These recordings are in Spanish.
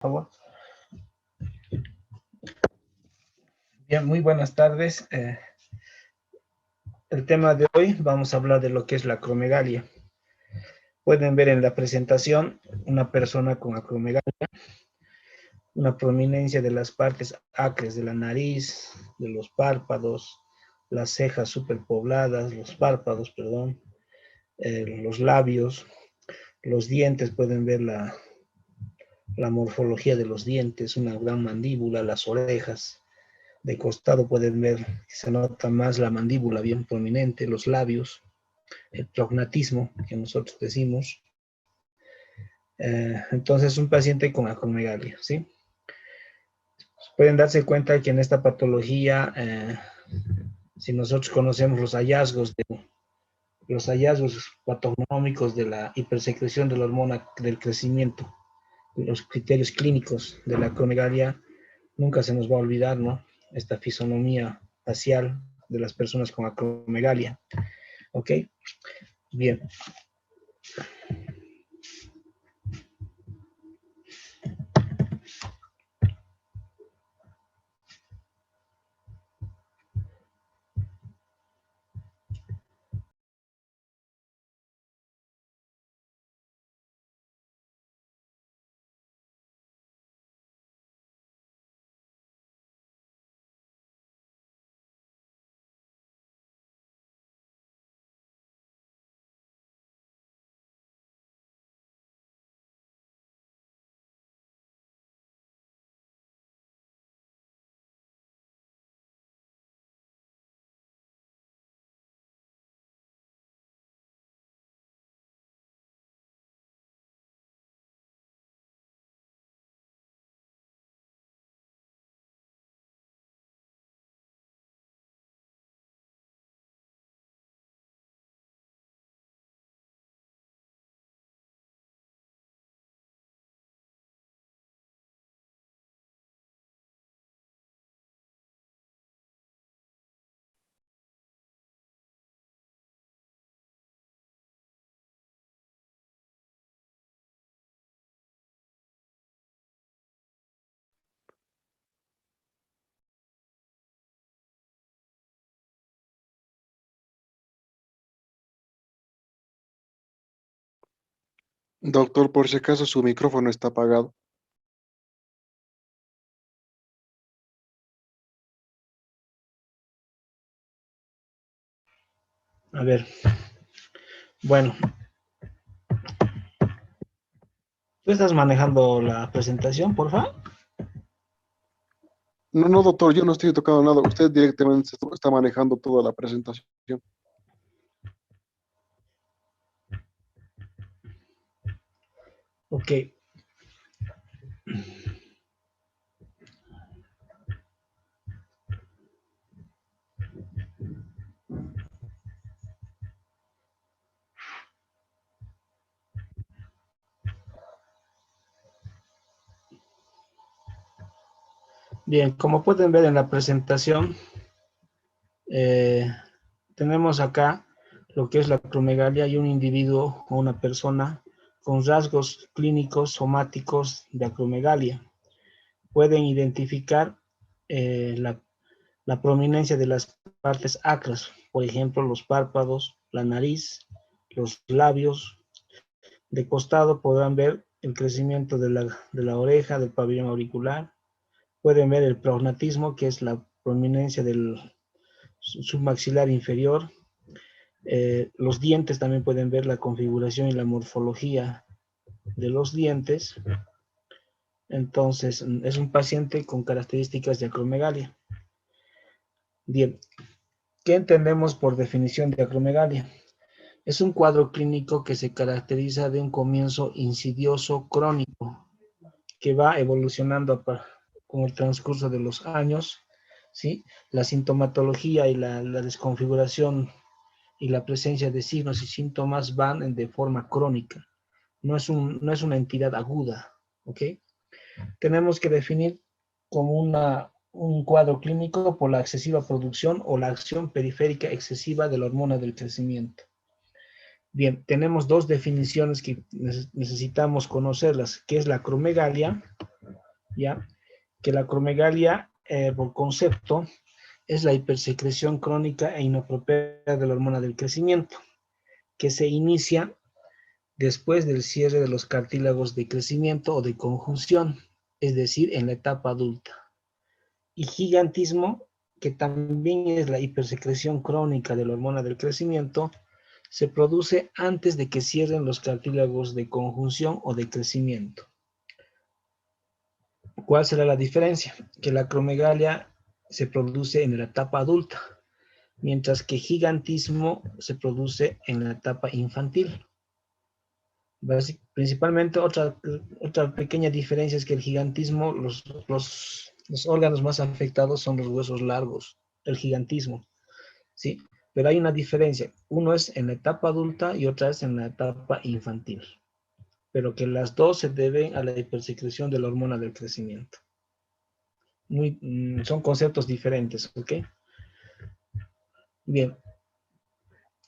Favor. Bien, muy buenas tardes. El tema de hoy vamos a hablar de lo que es la acromegalia. Pueden ver en la presentación una persona con acromegalia, una prominencia de las partes acres de la nariz, de los párpados, las cejas superpobladas, los párpados, perdón, los labios, los dientes, pueden ver la morfología de los dientes, una gran mandíbula, las orejas. De costado pueden ver que se nota más la mandíbula bien prominente, los labios, el prognatismo que nosotros decimos. Entonces, un paciente con acromegalia, ¿sí? Pueden darse cuenta que en esta patología, si nosotros conocemos los hallazgos patognomónicos de la hipersecreción de la hormona del crecimiento, los criterios clínicos de la acromegalia, nunca se nos va a olvidar, ¿no? Esta fisonomía facial de las personas con acromegalia. ¿Ok? Bien. Doctor, por si acaso su micrófono está apagado. A ver. Bueno. ¿Tú estás manejando la presentación, por favor? No, no, doctor, yo no estoy tocando nada. Usted directamente está manejando toda la presentación. Ok. Bien, como pueden ver en la presentación, tenemos acá lo que es la acromegalia y un individuo o una persona con rasgos clínicos somáticos de acromegalia. Pueden identificar la prominencia de las partes acras, por ejemplo, los párpados, la nariz, los labios. De costado podrán ver el crecimiento de la oreja, del pabellón auricular. Pueden ver el prognatismo, que es la prominencia del submaxilar inferior. Los dientes también pueden ver la configuración y la morfología de los dientes. Entonces, es un paciente con características de acromegalia. Bien, ¿qué entendemos por definición de acromegalia? Es un cuadro clínico que se caracteriza de un comienzo insidioso crónico que va evolucionando con el transcurso de los años, ¿sí? La sintomatología y la desconfiguración y la presencia de signos y síntomas van de forma crónica. No es una entidad aguda, ¿ok? Tenemos que definir como un cuadro clínico por la excesiva producción o la acción periférica excesiva de la hormona del crecimiento. Bien, tenemos dos definiciones que necesitamos conocerlas, que es la acromegalia, ¿ya? Que la acromegalia, por concepto, es la hipersecreción crónica e inapropiada de la hormona del crecimiento, que se inicia después del cierre de los cartílagos de crecimiento o de conjunción, es decir, en la etapa adulta. Y gigantismo, que también es la hipersecreción crónica de la hormona del crecimiento, se produce antes de que cierren los cartílagos de conjunción o de crecimiento. ¿Cuál será la diferencia? Que la acromegalia se produce en la etapa adulta, mientras que gigantismo se produce en la etapa infantil. Principalmente otra pequeña diferencia es que el gigantismo, los órganos más afectados son los huesos largos, el gigantismo, ¿sí? Pero hay una diferencia, uno es en la etapa adulta y otra es en la etapa infantil, pero que las dos se deben a la hipersecreción de la hormona del crecimiento. Son conceptos diferentes, ¿ok? Bien,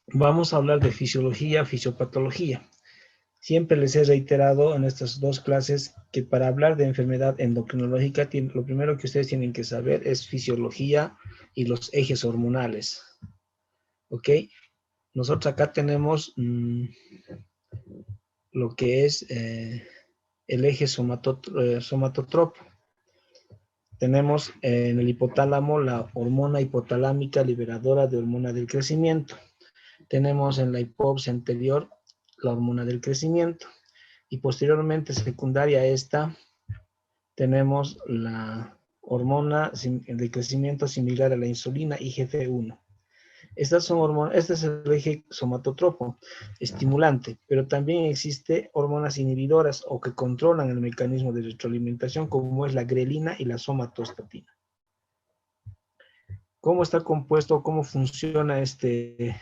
vamos a hablar de fisiología, fisiopatología. Siempre les he reiterado en estas dos clases que para hablar de enfermedad endocrinológica, lo primero que ustedes tienen que saber es fisiología y los ejes hormonales. ¿Ok? Nosotros acá tenemos lo que es el eje somatotropo. Tenemos en el hipotálamo la hormona hipotalámica liberadora de hormona del crecimiento. Tenemos en la hipófisis anterior la hormona del crecimiento. Y posteriormente, secundaria a esta, tenemos la hormona de crecimiento similar a la insulina, IGF-1. Estas son hormonas, este es el eje somatotropo, estimulante, pero también existe hormonas inhibidoras o que controlan el mecanismo de retroalimentación, como es la grelina y la somatostatina. ¿Cómo está compuesto, cómo funciona este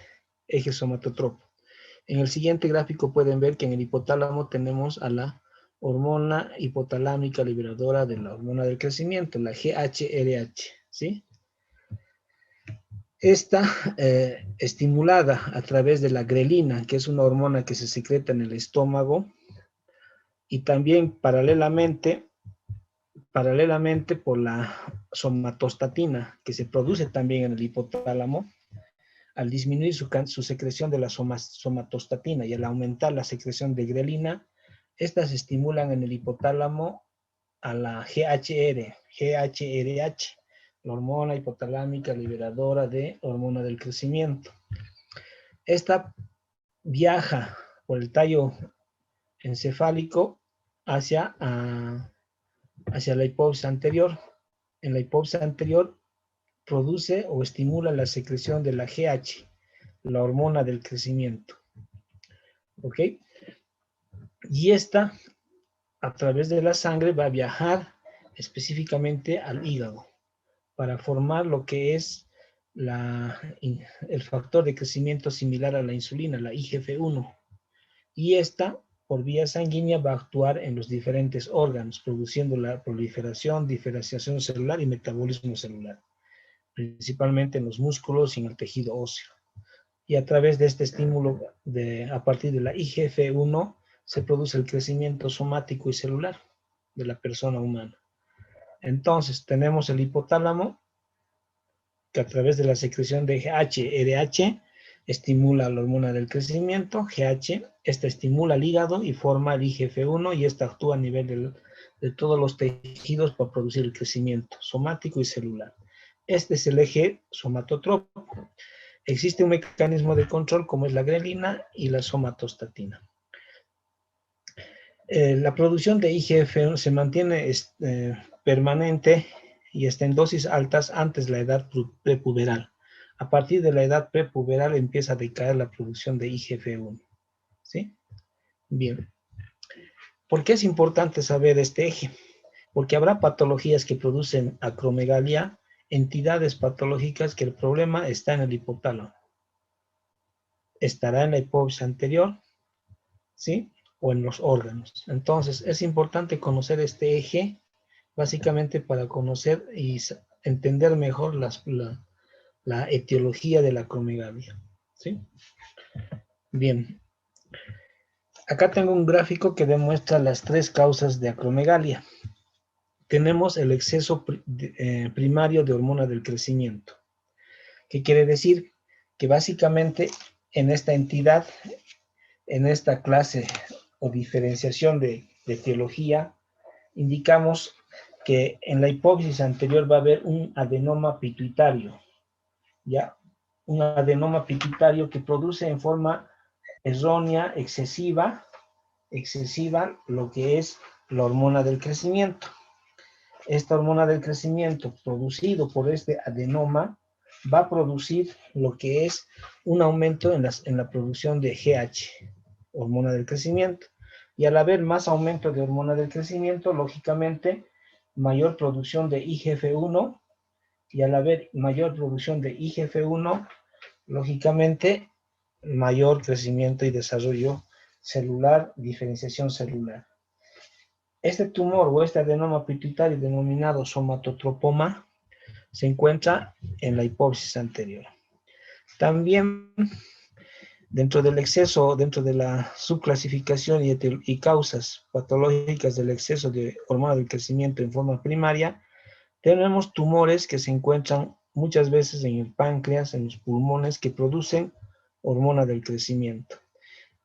eje somatotropo? En el siguiente gráfico pueden ver que en el hipotálamo tenemos a la hormona hipotalámica liberadora de la hormona del crecimiento, la GHRH, ¿sí? Esta estimulada a través de la grelina, que es una hormona que se secreta en el estómago, y también paralelamente por la somatostatina, que se produce también en el hipotálamo, al disminuir su secreción de la somatostatina y al aumentar la secreción de grelina, estas estimulan en el hipotálamo a la GHRH, la hormona hipotalámica liberadora de hormona del crecimiento. Esta viaja por el tallo encefálico hacia la hipófisis anterior. En la hipófisis anterior produce o estimula la secreción de la GH, la hormona del crecimiento. ¿Ok? Y esta, a través de la sangre, va a viajar específicamente al hígado para formar lo que es el factor de crecimiento similar a la insulina, la IGF-1. Y esta, por vía sanguínea, va a actuar en los diferentes órganos, produciendo la proliferación, diferenciación celular y metabolismo celular, principalmente en los músculos y en el tejido óseo. Y a través de este estímulo, a partir de la IGF-1, se produce el crecimiento somático y celular de la persona humana. Entonces, tenemos el hipotálamo, que a través de la secreción de GHRH estimula la hormona del crecimiento, GH, esta estimula el hígado y forma el IGF-1 y esta actúa a nivel de todos los tejidos para producir el crecimiento somático y celular. Este es el eje somatotropo. Existe un mecanismo de control como es la grelina y la somatostatina. La producción de IGF se mantiene permanente y está en dosis altas antes de la edad prepuberal. A partir de la edad prepuberal empieza a decaer la producción de IGF-1. ¿Sí? Bien. ¿Por qué es importante saber este eje? Porque habrá patologías que producen acromegalia, entidades patológicas que el problema está en el hipotálamo. Estará en la hipófisis anterior, ¿sí? O en los órganos. Entonces, es importante conocer este eje, básicamente para conocer y entender mejor la etiología de la acromegalia, ¿sí? Bien. Acá tengo un gráfico que demuestra las 3 causas de acromegalia. Tenemos el exceso primario de hormona del crecimiento. ¿Qué quiere decir? Que básicamente en esta entidad, en esta clase o diferenciación de etiología, indicamos que en la hipófisis anterior va a haber un adenoma pituitario, ¿ya? Un adenoma pituitario que produce en forma errónea, excesiva, lo que es la hormona del crecimiento. Esta hormona del crecimiento producido por este adenoma va a producir lo que es un aumento en la producción de GH, hormona del crecimiento. Y al haber más aumento de hormona del crecimiento, lógicamente, mayor producción de IGF-1, y al haber mayor producción de IGF-1, lógicamente, mayor crecimiento y desarrollo celular, diferenciación celular. Este tumor o este adenoma pituitario denominado somatotropoma se encuentra en la hipófisis anterior. También dentro del exceso, dentro de la subclasificación y causas patológicas del exceso de hormona del crecimiento en forma primaria, tenemos tumores que se encuentran muchas veces en el páncreas, en los pulmones, que producen hormona del crecimiento.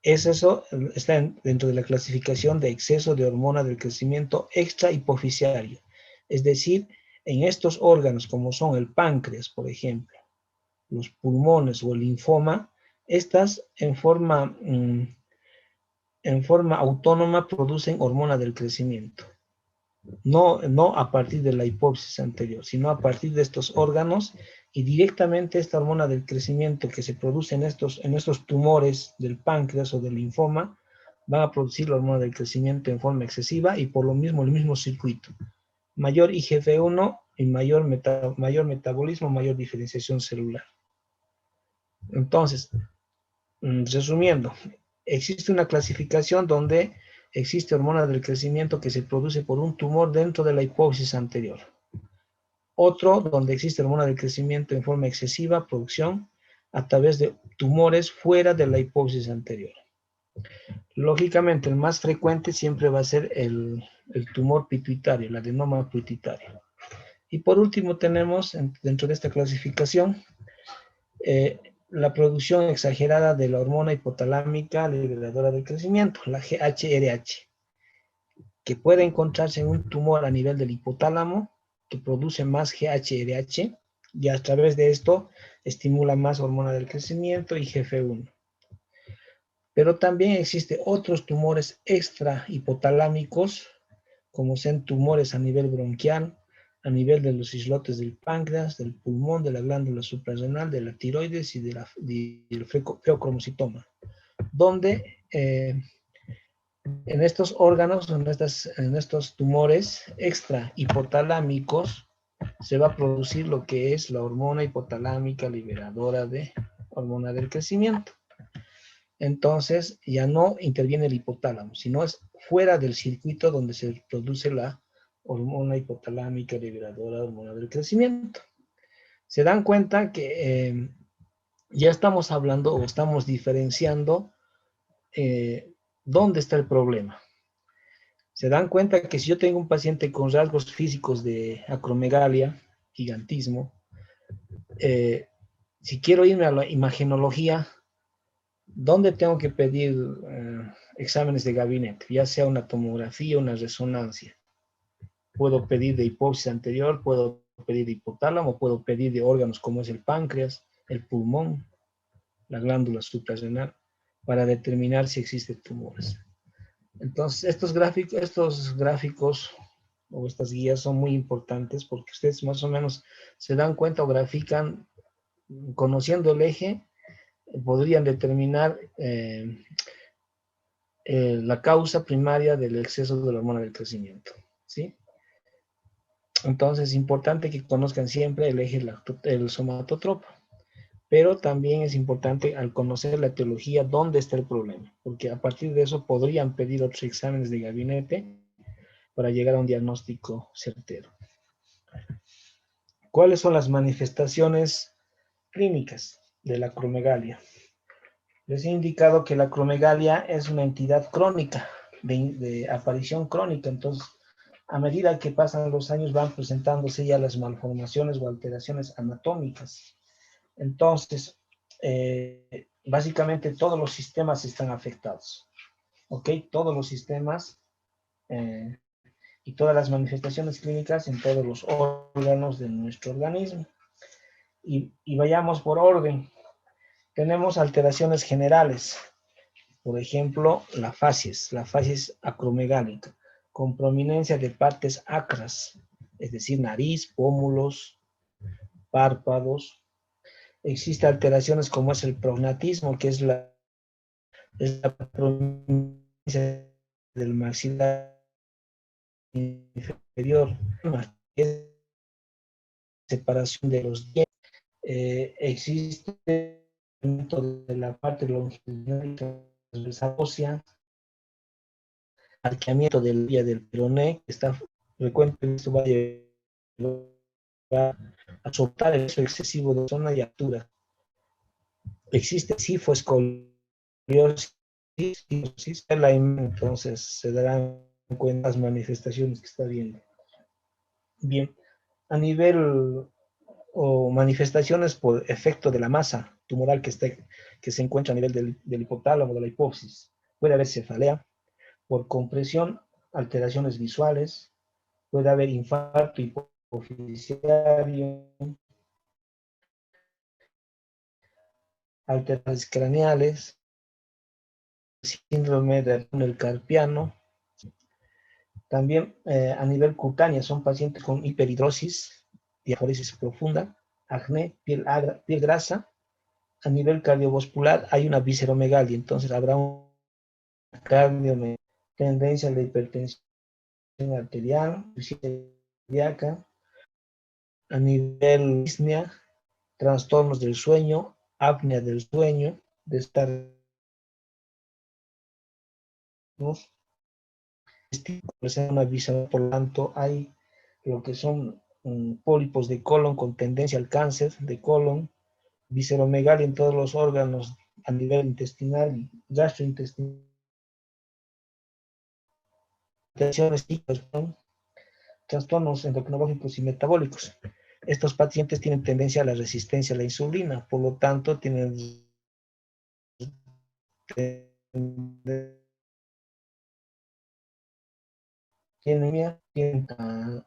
Eso está dentro de la clasificación de exceso de hormona del crecimiento extrahipoficiario. Es decir, en estos órganos, como son el páncreas, por ejemplo, los pulmones o el linfoma, estas en forma autónoma producen hormona del crecimiento. No a partir de la hipófisis anterior, sino a partir de estos órganos, y directamente esta hormona del crecimiento que se produce en estos tumores del páncreas o del linfoma, van a producir la hormona del crecimiento en forma excesiva y por lo mismo el mismo circuito. Mayor IGF-1 y mayor metabolismo, mayor diferenciación celular. Entonces, resumiendo, existe una clasificación donde existe hormona del crecimiento que se produce por un tumor dentro de la hipófisis anterior. Otro donde existe hormona del crecimiento en forma excesiva, producción a través de tumores fuera de la hipófisis anterior. Lógicamente, el más frecuente siempre va a ser el tumor pituitario, el adenoma pituitario. Y por último tenemos, dentro de esta clasificación, la producción exagerada de la hormona hipotalámica liberadora del crecimiento, la GHRH, que puede encontrarse en un tumor a nivel del hipotálamo, que produce más GHRH, y a través de esto estimula más hormona del crecimiento y IGF-1. Pero también existen otros tumores extra hipotalámicos, como son tumores a nivel bronquial, a nivel de los islotes del páncreas, del pulmón, de la glándula suprarrenal, de la tiroides y del feocromocitoma, donde en estos órganos, en estos tumores extra hipotalámicos, se va a producir lo que es la hormona hipotalámica liberadora de hormona del crecimiento. Entonces, ya no interviene el hipotálamo, sino es fuera del circuito donde se produce la hormona hipotalámica liberadora de hormona del crecimiento. Se dan cuenta que ya estamos hablando o estamos diferenciando dónde está el problema. Se dan cuenta que si yo tengo un paciente con rasgos físicos de acromegalia, gigantismo, si quiero irme a la imagenología, ¿dónde tengo que pedir exámenes de gabinete? Ya sea una tomografía, una resonancia. Puedo pedir de hipófisis anterior, puedo pedir de hipotálamo, puedo pedir de órganos como es el páncreas, el pulmón, la glándula suprarrenal, para determinar si existen tumores. Entonces, estos gráficos o estas guías son muy importantes porque ustedes más o menos se dan cuenta o grafican, conociendo el eje, podrían determinar la causa primaria del exceso de la hormona del crecimiento, ¿sí? Entonces, es importante que conozcan siempre el eje el somatotropo, pero también es importante al conocer la etiología dónde está el problema, porque a partir de eso podrían pedir otros exámenes de gabinete para llegar a un diagnóstico certero. ¿Cuáles son las manifestaciones clínicas de la acromegalia? Les he indicado que la acromegalia es una entidad crónica, de aparición crónica. Entonces, a medida que pasan los años van presentándose ya las malformaciones o alteraciones anatómicas. Entonces, básicamente todos los sistemas están afectados. ¿Ok? Todos los sistemas eh, y todas las manifestaciones clínicas en todos los órganos de nuestro organismo. Y vayamos por orden. Tenemos alteraciones generales. Por ejemplo, la facies acromegálica, con prominencia de partes acras, es decir, nariz, pómulos, párpados. Existen alteraciones como es el prognatismo, que es la prominencia del maxilar inferior, separación de los dientes. Existe de la parte longitudinal transversal ósea, arqueamiento del vía del peroné, que está frecuente, esto va a llevar a soltar el peso excesivo de zona y altura. Existe sifoescoliosis, entonces se darán cuenta las manifestaciones que está viendo. Bien, a nivel o manifestaciones por efecto de la masa tumoral que se encuentra a nivel del hipotálamo, de la hipófisis. Puede haber cefalea por compresión, alteraciones visuales, puede haber infarto hipofisiario, alteraciones craneales, síndrome del túnel carpiano. También a nivel cutáneo son pacientes con hiperhidrosis, diaforesis profunda, acné, piel grasa. A nivel cardiovascular hay una visceromegalia, entonces habrá una tendencia a la hipertensión arterial, cardíaca. A nivel disnea, trastornos del sueño, apnea del sueño, de estar, ¿no? Una visión, por lo tanto, hay lo que son pólipos de colon con tendencia al cáncer de colon, visceromegalia en todos los órganos a nivel intestinal y gastrointestinal, trastornos endocrinológicos y metabólicos. Estos pacientes tienen tendencia a la resistencia a la insulina, por lo tanto tienen tienen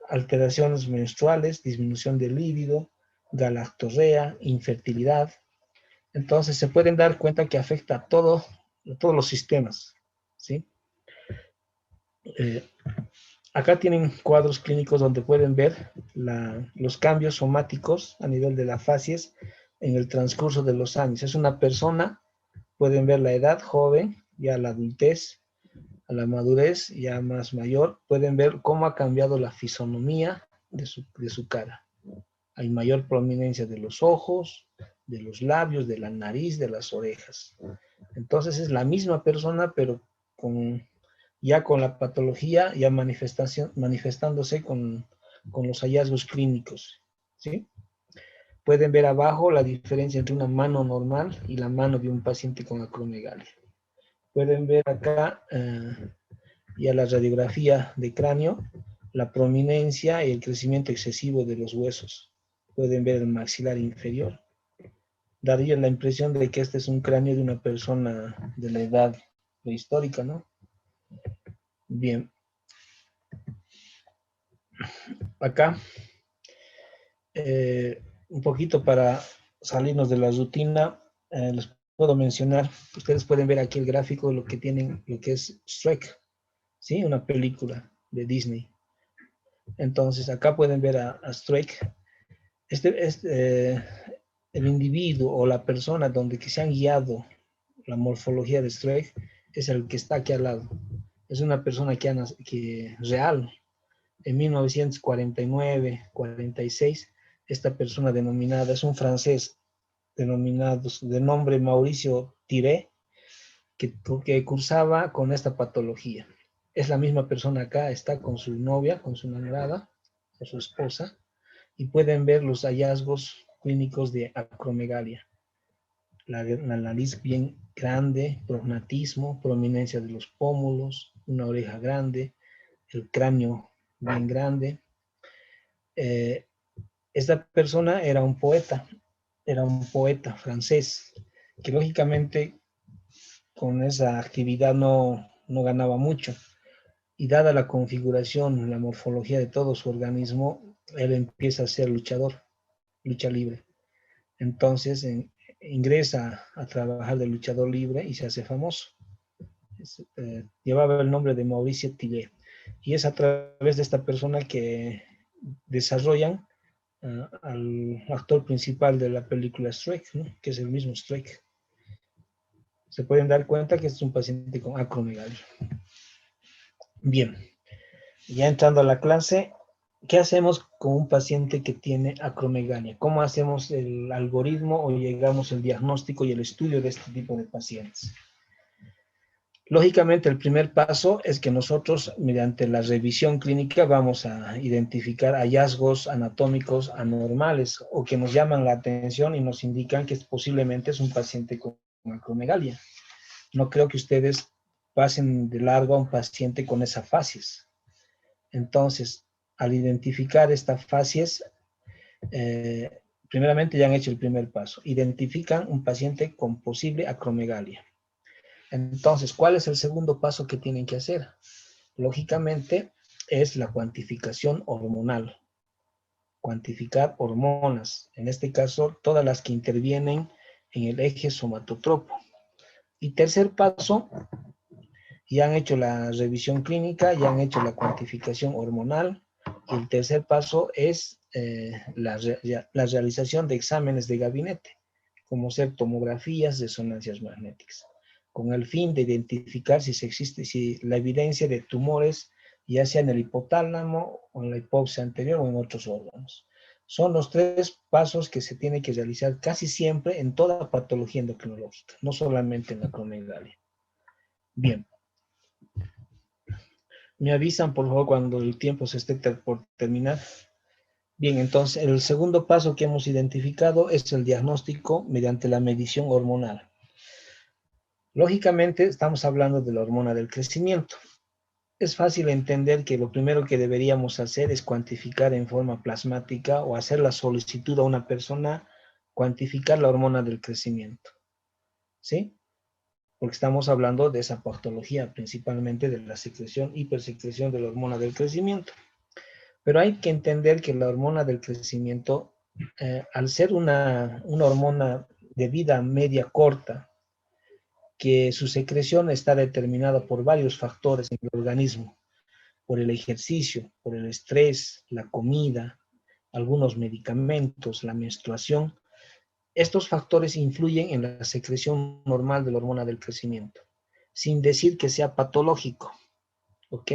alteraciones menstruales, disminución del líbido, galactorrea, infertilidad. Entonces se pueden dar cuenta que afecta a todos los sistemas, ¿sí? Acá tienen cuadros clínicos donde pueden ver los cambios somáticos a nivel de la facies en el transcurso de los años. Es una persona, pueden ver la edad joven, ya la adultez, a la madurez ya más mayor, pueden ver cómo ha cambiado la fisonomía de su cara. Hay mayor prominencia de los ojos, de los labios, de la nariz, de las orejas. Entonces es la misma persona, pero ya con la patología, ya manifestándose con los hallazgos clínicos, ¿sí? Pueden ver abajo la diferencia entre una mano normal y la mano de un paciente con acromegalia. Pueden ver acá ya la radiografía de cráneo, la prominencia y el crecimiento excesivo de los huesos. Pueden ver el maxilar inferior. Daría la impresión de que este es un cráneo de una persona de la edad prehistórica, ¿no? Bien. Acá, un poquito para salirnos de la rutina, les puedo mencionar, ustedes pueden ver aquí el gráfico de lo que tienen, lo que es Shrek, ¿sí? Una película de Disney. Entonces, acá pueden ver a Shrek. El individuo o la persona donde que se han guiado la morfología de Shrek es el que está aquí al lado. Es una persona que real. En 1949-46, esta persona denominada, es un francés denominado de nombre Mauricio Tiré, que cursaba con esta patología. Es la misma persona acá, está con su novia, con su enamorada, con su esposa, y pueden ver los hallazgos clínicos de acromegalia. la nariz bien grande, prognatismo, prominencia de los pómulos, una oreja grande, el cráneo bien grande. Esta persona era un poeta francés, que lógicamente con esa actividad no ganaba mucho. Y dada la configuración, la morfología de todo su organismo, él empieza a ser luchador, lucha libre. Entonces ingresa a trabajar de luchador libre y se hace famoso. Llevaba el nombre de Maurice Tillet. Y es a través de esta persona que desarrollan al actor principal de la película Shrek, ¿no? Que es el mismo Shrek. Se pueden dar cuenta que es un paciente con acromegalia. Bien, ya entrando a la clase, ¿qué hacemos con un paciente que tiene acromegalia? ¿Cómo hacemos el algoritmo o llegamos al diagnóstico y el estudio de este tipo de pacientes? Lógicamente, el primer paso es que nosotros, mediante la revisión clínica, vamos a identificar hallazgos anatómicos anormales o que nos llaman la atención y nos indican que posiblemente es un paciente con acromegalia. No creo que ustedes pasen de largo a un paciente con esa facies. Entonces, al identificar esta facies, primeramente ya han hecho el primer paso. Identifican un paciente con posible acromegalia. Entonces, ¿cuál es el segundo paso que tienen que hacer? Lógicamente, es la cuantificación hormonal. Cuantificar hormonas, en este caso, todas las que intervienen en el eje somatotropo. Y tercer paso, ya han hecho la revisión clínica, ya han hecho la cuantificación hormonal. Y el tercer paso es la realización de exámenes de gabinete, como ser tomografías, resonancias magnéticas, con el fin de identificar si la evidencia de tumores, ya sea en el hipotálamo o en la hipófisis anterior o en otros órganos. Son los tres pasos que se tienen que realizar casi siempre en toda patología endocrinológica, no solamente en la acromegalia. Bien. Me avisan, por favor, cuando el tiempo se esté por terminar. Bien, entonces, el segundo paso que hemos identificado es el diagnóstico mediante la medición hormonal. Lógicamente, estamos hablando de la hormona del crecimiento. Es fácil entender que lo primero que deberíamos hacer es cuantificar en forma plasmática o hacer la solicitud a una persona, cuantificar la hormona del crecimiento. ¿Sí? Porque estamos hablando de esa patología, principalmente de la secreción, hipersecreción de la hormona del crecimiento. Pero hay que entender que la hormona del crecimiento, al ser una hormona de vida media corta, que su secreción está determinada por varios factores en el organismo, por el ejercicio, por el estrés, la comida, algunos medicamentos, la menstruación. Estos factores influyen en la secreción normal de la hormona del crecimiento, sin decir que sea patológico, ¿ok?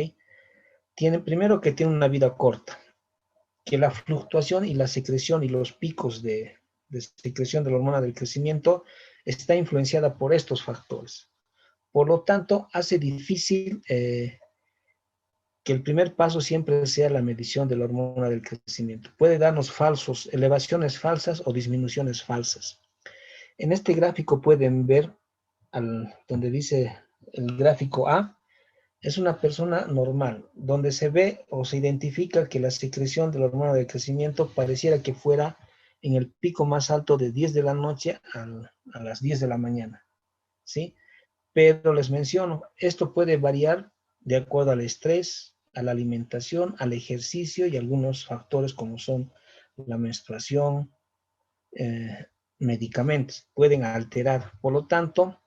Primero que tiene una vida corta, que la fluctuación y la secreción y los picos de secreción de la hormona del crecimiento está influenciada por estos factores. Por lo tanto, hace difícil que el primer paso siempre sea la medición de la hormona del crecimiento. Puede darnos elevaciones falsas o disminuciones falsas. En este gráfico pueden ver donde dice el gráfico A, es una persona normal, donde se ve o se identifica que la secreción de la hormona del crecimiento pareciera que fuera en el pico más alto de 10 de la noche a las 10 de la mañana, ¿sí? Pero les menciono, esto puede variar de acuerdo al estrés, a la alimentación, al ejercicio y algunos factores como son la menstruación, medicamentos, pueden alterar. Por lo tanto,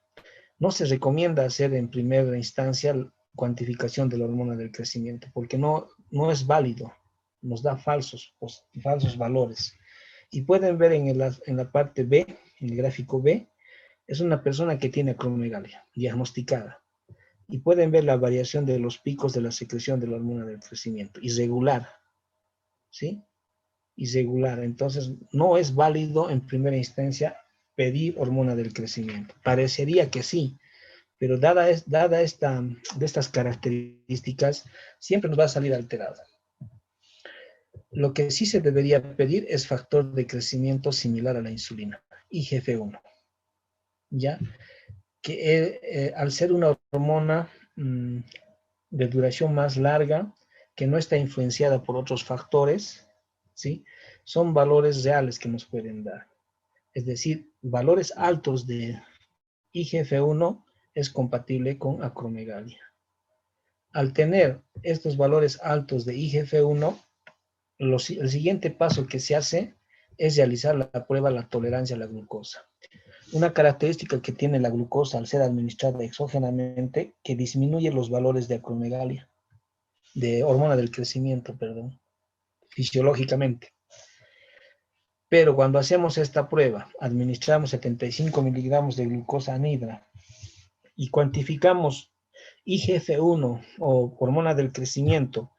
no se recomienda hacer en primera instancia cuantificación de la hormona del crecimiento, porque no es válido, nos da falsos valores. Y pueden ver en la parte B, en el gráfico B, es una persona que tiene acromegalia diagnosticada. Y pueden ver la variación de los picos de la secreción de la hormona del crecimiento, irregular, ¿sí? Irregular. Entonces, no es válido en primera instancia pedir hormona del crecimiento. Parecería que sí, pero dada de estas características, siempre nos va a salir alterado. Lo que sí se debería pedir es factor de crecimiento similar a la insulina, IGF-1. ¿ya? Que al ser una hormona de duración más larga, que no está influenciada por otros factores, ¿sí? Son valores reales que nos pueden dar. Es decir, valores altos de IGF-1 es compatible con acromegalia. Al tener estos valores altos de IGF-1, el siguiente paso que se hace es realizar la prueba de la tolerancia a la glucosa. Una característica que tiene la glucosa al ser administrada exógenamente, que disminuye los valores de acromegalia, de hormona del crecimiento, perdón, fisiológicamente. Pero cuando hacemos esta prueba, administramos 75 miligramos de glucosa anhidra y cuantificamos IGF-1 o hormona del crecimiento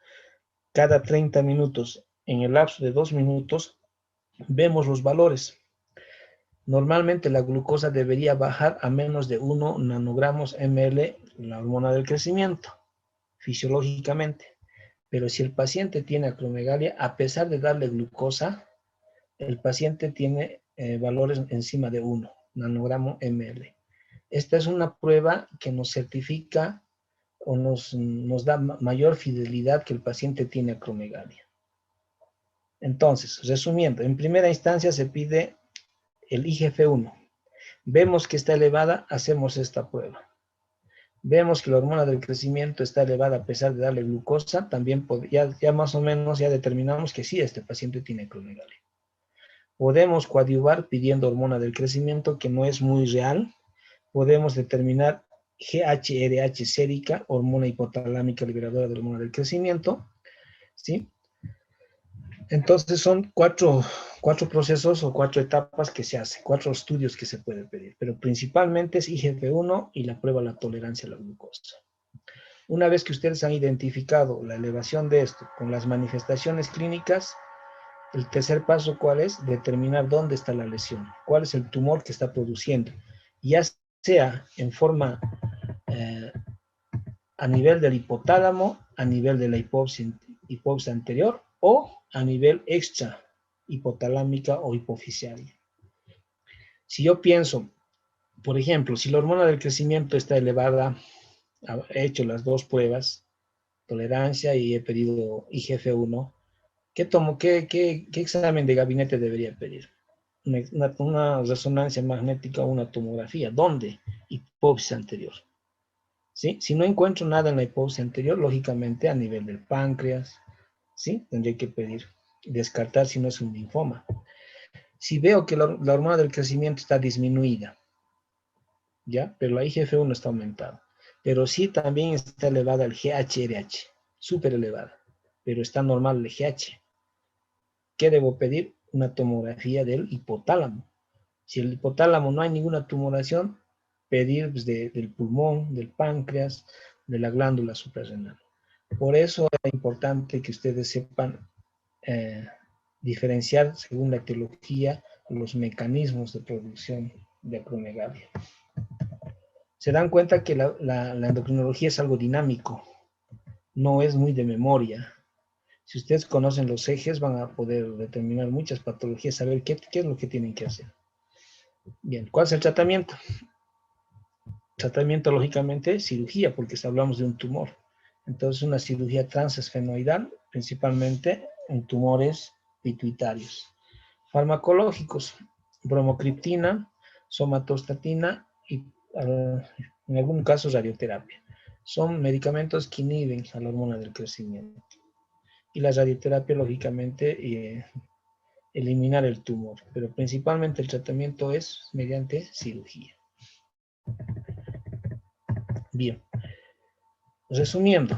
cada 30 minutos en el lapso de 2 minutos, vemos los valores. Normalmente la glucosa debería bajar a menos de 1 nanogramos ml, la hormona del crecimiento, fisiológicamente. Pero si el paciente tiene acromegalia, a pesar de darle glucosa, el paciente tiene valores encima de 1 nanogramo ml. Esta es una prueba que nos certifica o nos da mayor fidelidad que el paciente tiene acromegalia. Entonces, resumiendo, en primera instancia se pide el IGF-1. Vemos que está elevada, hacemos esta prueba. Vemos que la hormona del crecimiento está elevada a pesar de darle glucosa, también ya más o menos ya determinamos que sí, este paciente tiene acromegalia. Podemos coadyuvar pidiendo hormona del crecimiento, que no es muy real. Podemos determinar GHRH sérica, hormona hipotalámica liberadora de hormona del crecimiento, ¿sí? Entonces son cuatro procesos o 4 etapas que se hacen, 4 estudios que se puede pedir, pero principalmente es IGF-1 y la prueba de la tolerancia a la glucosa. Una vez que ustedes han identificado la elevación de esto con las manifestaciones clínicas, el tercer paso, ¿cuál es? Determinar dónde está la lesión, cuál es el tumor que está produciendo, ya sea en forma a nivel del hipotálamo, a nivel de la hipófisis anterior o a nivel extra hipotalámica o hipofisiaria. Si yo pienso, por ejemplo, si la hormona del crecimiento está elevada, he hecho las 2 pruebas, tolerancia y he pedido IGF-1, ¿qué examen de gabinete debería pedir? Una resonancia magnética o una tomografía. ¿Dónde? Hipófisis anterior. ¿Sí? Si no encuentro nada en la hipófisis anterior, lógicamente a nivel del páncreas, ¿sí? Tendré que pedir, descartar si no es un linfoma. Si veo que la hormona del crecimiento está disminuida, ¿ya? Pero la IGF-1 está aumentada. Pero sí también está elevada el GHRH, súper elevada, pero está normal el GH. ¿Qué debo pedir? Una tomografía del hipotálamo. Si el hipotálamo no hay ninguna tumoración, pedir pues, del pulmón, del páncreas, de la glándula suprarrenal. Por eso es importante que ustedes sepan diferenciar, según la etiología, los mecanismos de producción de acromegalia. Se dan cuenta que la endocrinología es algo dinámico, no es muy de memoria. Si ustedes conocen los ejes, van a poder determinar muchas patologías, saber qué es lo que tienen que hacer. Bien, ¿cuál es el tratamiento? Tratamiento, lógicamente, cirugía, porque hablamos de un tumor. Entonces, una cirugía transesfenoidal, principalmente en tumores pituitarios. Farmacológicos, bromocriptina, somatostatina y en algún caso radioterapia. Son medicamentos que inhiben a la hormona del crecimiento. Y la radioterapia, lógicamente, eliminar el tumor. Pero principalmente el tratamiento es mediante cirugía. Bien. Resumiendo,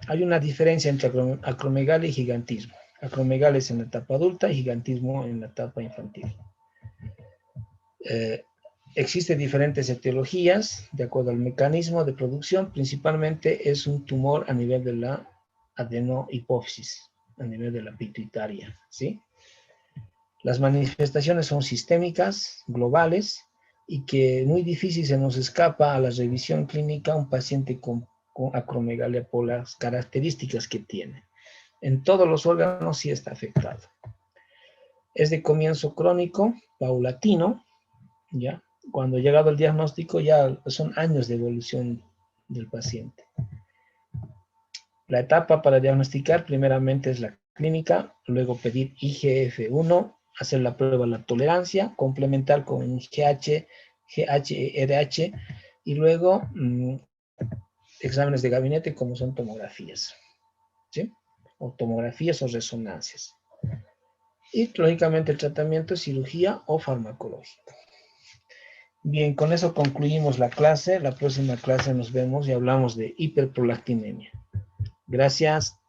hay una diferencia entre acromegalia y gigantismo. Acromegalia es en la etapa adulta y gigantismo en la etapa infantil. Existen diferentes etiologías de acuerdo al mecanismo de producción. Principalmente es un tumor a nivel de la adenohipófisis, a nivel de la pituitaria, ¿sí? Las manifestaciones son sistémicas, globales, y que muy difícil se nos escapa a la revisión clínica un paciente con acromegalia por las características que tiene. En todos los órganos sí está afectado. Es de comienzo crónico, paulatino, ¿ya? Cuando llegado el diagnóstico ya son años de evolución del paciente. La etapa para diagnosticar primeramente es la clínica, luego pedir IGF-1, hacer la prueba de la tolerancia, complementar con GH, GHRH y luego exámenes de gabinete como son tomografías, ¿sí? O tomografías o resonancias. Y lógicamente el tratamiento es cirugía o farmacológico. Bien, con eso concluimos la clase. La próxima clase nos vemos y hablamos de hiperprolactinemia. Gracias.